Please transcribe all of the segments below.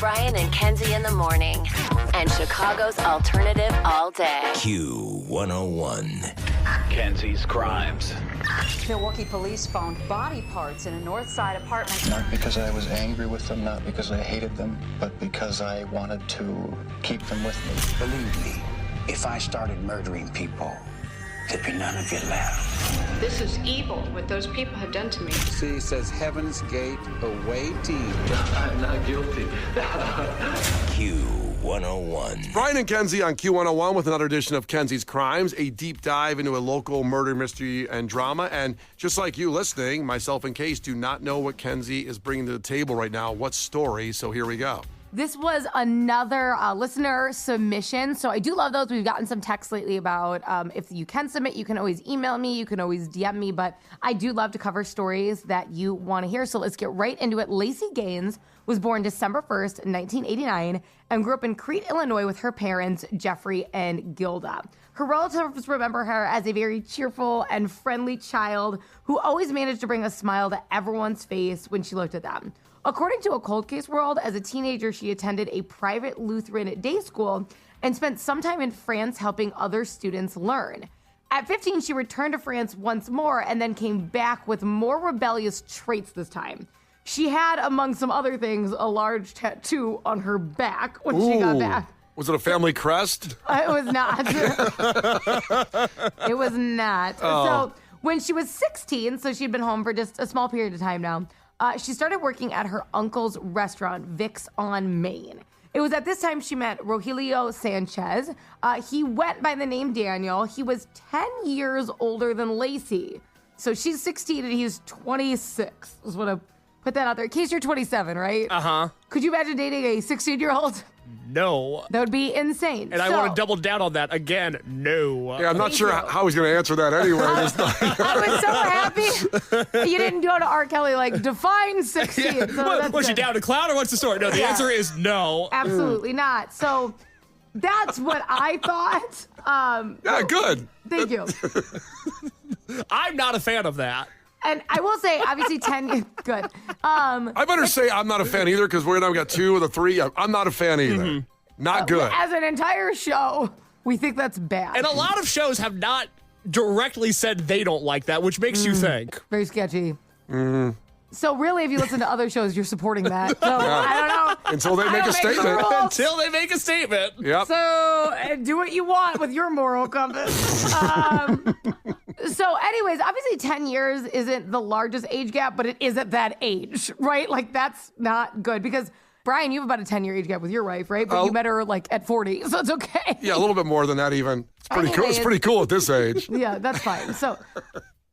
Brian and Kenzie in the morning. And Chicago's alternative all day. Q101. Kenzie's Krimes. Milwaukee police found body parts in a North Side apartment. Not because I was angry with them, not because I hated them, but because I wanted to keep them with me. Believe me, if I started murdering people, there'd be none of you left. This is evil, what those people have done to me. C says Heaven's Gate awaiting. I'm not guilty. Q101. Brian and Kenzie on Q101 with another edition of Kenzie's Krimes, a deep dive into a local murder mystery and drama. And just like you listening, myself and Case do not know what Kenzie is bringing to the table right now, what story, so here we go. This was another listener submission, so I do love those. We've gotten some texts lately about if you can submit, you can always email me, you can always DM me, but I do love to cover stories that you want to hear, so let's get right into it. Lacey Gaines was born December 1st, 1989, and grew up in Crete, Illinois with her parents, Jeffrey and Gilda. Her relatives remember her as a very cheerful and friendly child who always managed to bring a smile to everyone's face when she looked at them. According to A Cold Case World, as a teenager, she attended a private Lutheran day school and spent some time in France helping other students learn. At 15, she returned to France once more and then came back with more rebellious traits this time. She had, among some other things, a large tattoo on her back when she got back. Was it a family crest? It was not. It was not. Oh. So when she was 16, so she'd been home for just a small period of time now, she started working at her uncle's restaurant, Vic's on Main. It was at this time she met Rogelio Sanchez. He went by the name Daniel. He was 10 years older than Lacey. So she's 16 and he's 26. Just want to put that out there. In case you're 27, right? Uh-huh. Could you imagine dating a 16-year-old? No. That would be insane. And I want to double down on that again. No. Yeah, I'm not sure how he's going to answer that anyway. I was so happy you didn't go to R. Kelly, like, define 16. Yeah. So was she down to clown or what's the story? No, the answer is no. Absolutely not. So that's what I thought. Yeah, good. Thank you. I'm not a fan of that. And I will say, obviously, 10, good. I better say I'm not a fan either because we've got 2 of the 3. I'm not a fan either. Mm-hmm. Not good. As an entire show, we think that's bad. And a lot of shows have not directly said they don't like that, which makes you think. Very sketchy. So really, if you listen to other shows, you're supporting that. So I don't know. Until they make a statement. Until they make a statement. Yep. So do what you want with your moral compass. So anyways, obviously 10 years isn't the largest age gap, but it is at that age, right? Like that's not good because Brian, you have about a 10-year age gap with your wife, right? But you met her like at 40, so it's okay. Yeah, a little bit more than that even. It's pretty cool. It's pretty cool at this age. Yeah, that's fine. So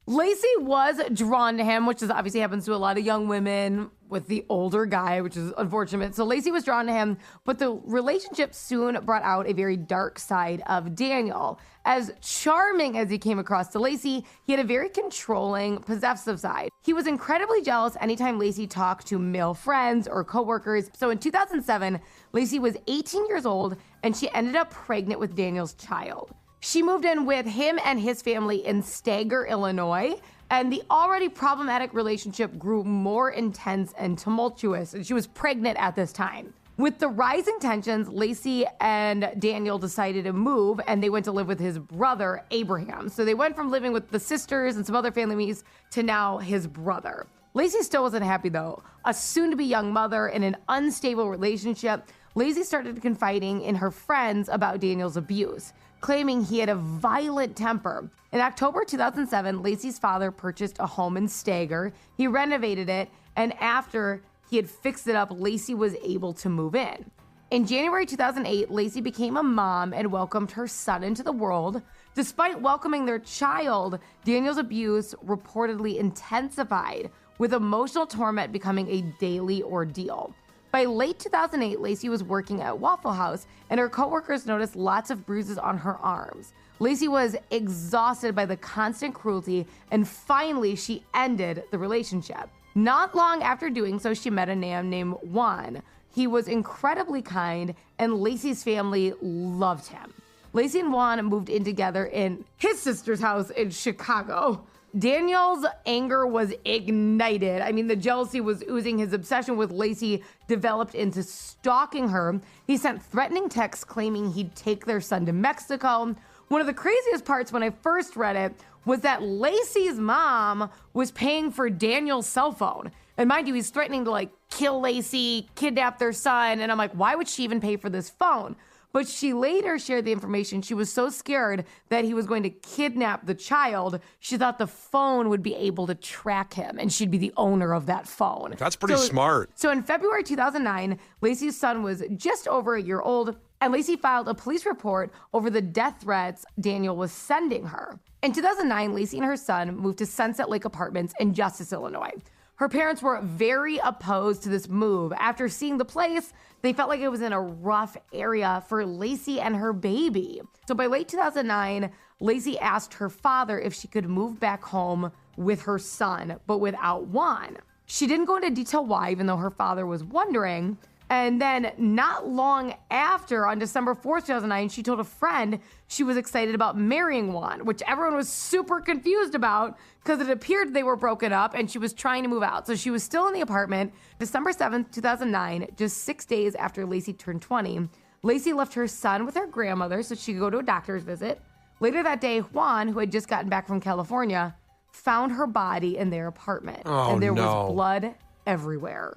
Lacey was drawn to him, which is obviously happens to a lot of young women with the older guy, which is unfortunate. So Lacey was drawn to him, but the relationship soon brought out a very dark side of Daniel. As charming as he came across to Lacey, he had a very controlling, possessive side. He was incredibly jealous anytime Lacey talked to male friends or coworkers. So in 2007, Lacey was 18 years old, and she ended up pregnant with Daniel's child. She moved in with him and his family in Stager, Illinois, and the already problematic relationship grew more intense and tumultuous, and she was pregnant at this time. With the rising tensions, Lacey and Daniel decided to move, and they went to live with his brother, Abraham. So they went from living with the sisters and some other family members to now his brother. Lacey still wasn't happy, though. A soon-to-be young mother in an unstable relationship, Lacey started confiding in her friends about Daniel's abuse, claiming he had a violent temper. In October 2007, Lacey's father purchased a home in Stager. He renovated it, and after he had fixed it up, Lacey was able to move in. In January 2008, Lacey became a mom and welcomed her son into the world. Despite welcoming their child, Daniel's abuse reportedly intensified, with emotional torment becoming a daily ordeal. By late 2008, Lacey was working at Waffle House, and her coworkers noticed lots of bruises on her arms. Lacey was exhausted by the constant cruelty, and finally, she ended the relationship. Not long after doing so, she met a man named Juan. He was incredibly kind, and Lacey's family loved him. Lacey and Juan moved in together in his sister's house in Chicago. Daniel's anger was ignited. I mean, the jealousy was oozing. His obsession with Lacey developed into stalking her. He sent threatening texts claiming he'd take their son to Mexico. One of the craziest parts when I first read it was that Lacey's mom was paying for Daniel's cell phone. And mind you, he's threatening to like kill Lacey, kidnap their son. And I'm like, why would she even pay for this phone? But she later shared the information. She was so scared that he was going to kidnap the child, she thought the phone would be able to track him and she'd be the owner of that phone. That's pretty smart. So in February 2009, Lacey's son was just over a year old, and Lacey filed a police report over the death threats Daniel was sending her. In 2009, Lacey and her son moved to Sunset Lake Apartments in Justice, Illinois. Her parents were very opposed to this move. After seeing the place, they felt like it was in a rough area for Lacey and her baby. So by late 2009, Lacey asked her father if she could move back home with her son, but without Juan. She didn't go into detail why, even though her father was wondering. And then not long after, on December 4th, 2009, she told a friend she was excited about marrying Juan, which everyone was super confused about because it appeared they were broken up and she was trying to move out. So she was still in the apartment. December 7th, 2009, just 6 days after Lacey turned 20, Lacey left her son with her grandmother so she could go to a doctor's visit. Later that day, Juan, who had just gotten back from California, found her body in their apartment. And there was blood everywhere.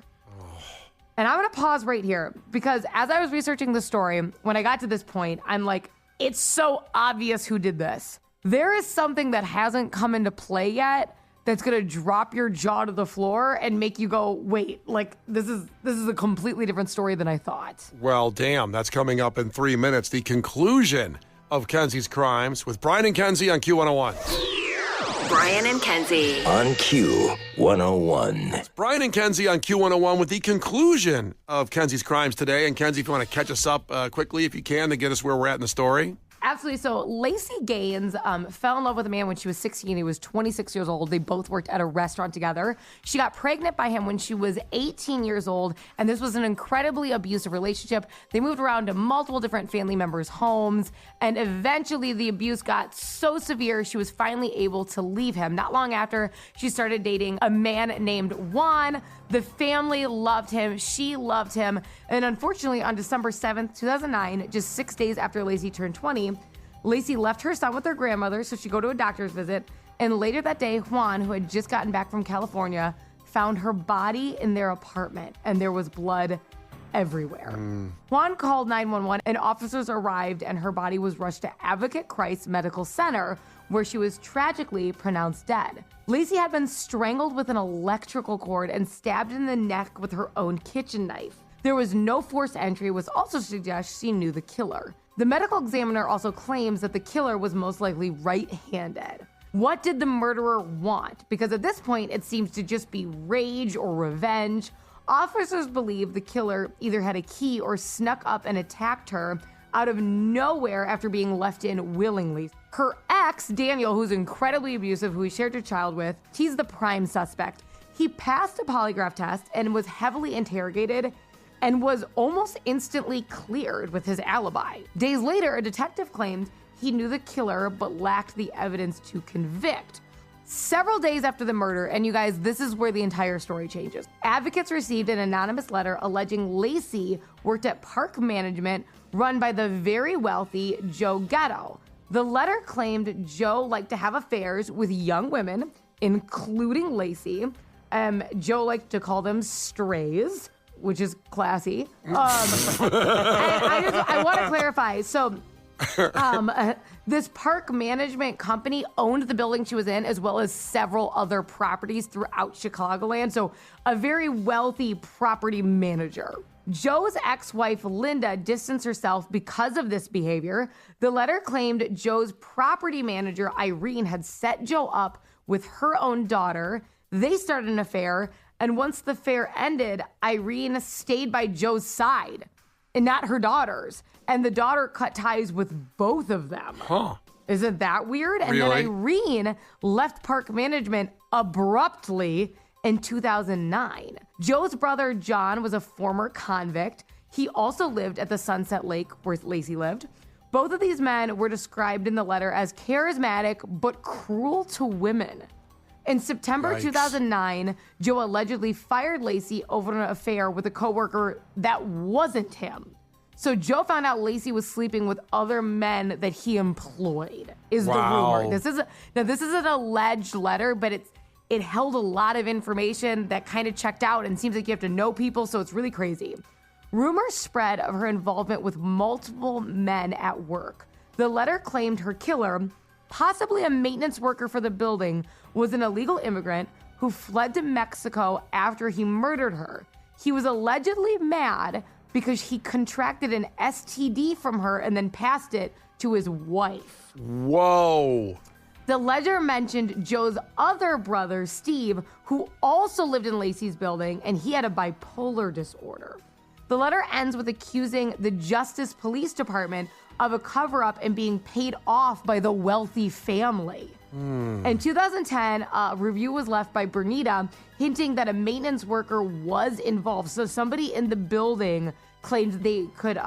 And I'm going to pause right here because as I was researching the story, when I got to this point, I'm like, it's so obvious who did this. There is something that hasn't come into play yet that's going to drop your jaw to the floor and make you go, wait, like this is a completely different story than I thought. Well, damn, that's coming up in 3 minutes. The conclusion of Kenzie's Crimes with Brian and Kenzie on Q101. Brian and Kenzie. On Q101. It's Brian and Kenzie on Q101 with the conclusion of Kenzie's Crimes today. And Kenzie, if you want to catch us up quickly, if you can, to get us where we're at in the story. Absolutely. So Lacey Gaines fell in love with a man when she was 16. He was 26 years old. They both worked at a restaurant together. She got pregnant by him when she was 18 years old, and this was an incredibly abusive relationship. They moved around to multiple different family members' homes, and eventually the abuse got so severe she was finally able to leave him. Not long after, she started dating a man named Juan. The family loved him. She loved him. And unfortunately, on December 7th, 2009, just 6 days after Lacey turned 20, Lacey left her son with her grandmother so she'd go to a doctor's visit. And later that day, Juan, who had just gotten back from California, found her body in their apartment, and there was blood everywhere. Juan called 911, and officers arrived, and her body was rushed to Advocate Christ Medical Center, where she was tragically pronounced dead. Lacey had been strangled with an electrical cord and stabbed in the neck with her own kitchen knife. There was no forced entry, which also suggests she knew the killer. The medical examiner also claims that the killer was most likely right-handed. What did the murderer want? Because at this point, it seems to just be rage or revenge. Officers believe the killer either had a key or snuck up and attacked her out of nowhere after being left in willingly. Her ex, Daniel, who's incredibly abusive, who he shared her child with, he's the prime suspect. He passed a polygraph test and was heavily interrogated and was almost instantly cleared with his alibi. Days later, a detective claimed he knew the killer but lacked the evidence to convict. Several days after the murder, and you guys, this is where the entire story changes. Advocates received an anonymous letter alleging Lacey worked at Park Management run by the very wealthy Joe Ghetto. The letter claimed Joe liked to have affairs with young women, including Lacey. Joe liked to call them strays, which is classy. I want to clarify. So this Park Management company owned the building she was in, as well as several other properties throughout Chicagoland. So a very wealthy property manager. Joe's ex-wife, Linda, distanced herself because of this behavior. The letter claimed Joe's property manager, Irene, had set Joe up with her own daughter. They started an affair, and once the affair ended, Irene stayed by Joe's side and not her daughter's. And the daughter cut ties with both of them. Huh. Isn't that weird? And really? then Irene left Park Management abruptly in 2009. Joe's brother, John, was a former convict. He also lived at the Sunset Lake where Lacey lived. Both of these men were described in the letter as charismatic but cruel to women. In September Yikes. 2009, Joe allegedly fired Lacey over an affair with a coworker that wasn't him. So Joe found out Lacey was sleeping with other men that he employed, is the rumor. This is an alleged letter, but it held a lot of information that kind of checked out and seems like you have to know people, so it's really crazy. Rumors spread of her involvement with multiple men at work. The letter claimed her killer, possibly a maintenance worker for the building, was an illegal immigrant who fled to Mexico after he murdered her. He was allegedly mad because he contracted an STD from her and then passed it to his wife. Whoa. The letter mentioned Joe's other brother, Steve, who also lived in Lacey's building, and he had a bipolar disorder. The letter ends with accusing the Justice Police Department of a cover-up and being paid off by the wealthy family. In 2010, a review was left by Bernita hinting that a maintenance worker was involved. So somebody in the building claimed they could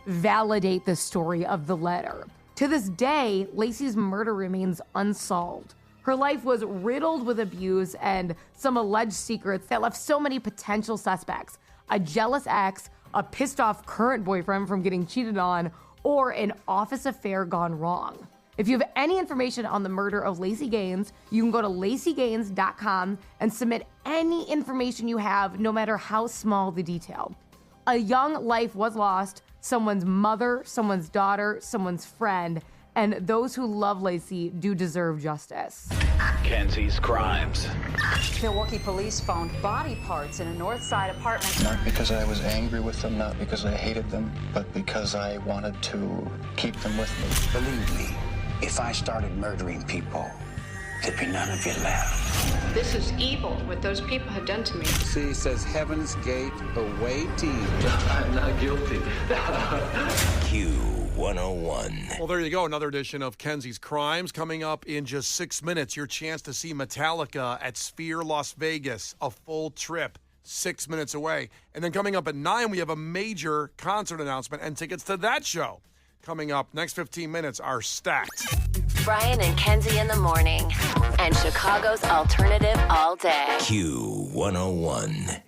validate the story of the letter. To this day, Lacey's murder remains unsolved. Her life was riddled with abuse and some alleged secrets that left so many potential suspects: a jealous ex, a pissed off current boyfriend from getting cheated on, or an office affair gone wrong. If you have any information on the murder of Lacey Gaines, you can go to LaceyGaines.com and submit any information you have, no matter how small the detail. A young life was lost, someone's mother, someone's daughter, someone's friend, and those who love Lacey do deserve justice. Kenzie's Crimes. Milwaukee police found body parts in a North Side apartment. Not because I was angry with them, not because I hated them, but because I wanted to keep them with me. Believe me, if I started murdering people, there'd be none of you left. This is evil, what those people have done to me. C says Heaven's Gate away team. I'm not guilty. Q101. Well, there you go. Another edition of Kenzie's Crimes. Coming up in just 6 minutes, your chance to see Metallica at Sphere Las Vegas. A full trip, 6 minutes away. And then coming up at 9, we have a major concert announcement and tickets to that show. Coming up, next 15 minutes are stacked. Brian and Kenzie in the morning. And Chicago's alternative all day. Q101.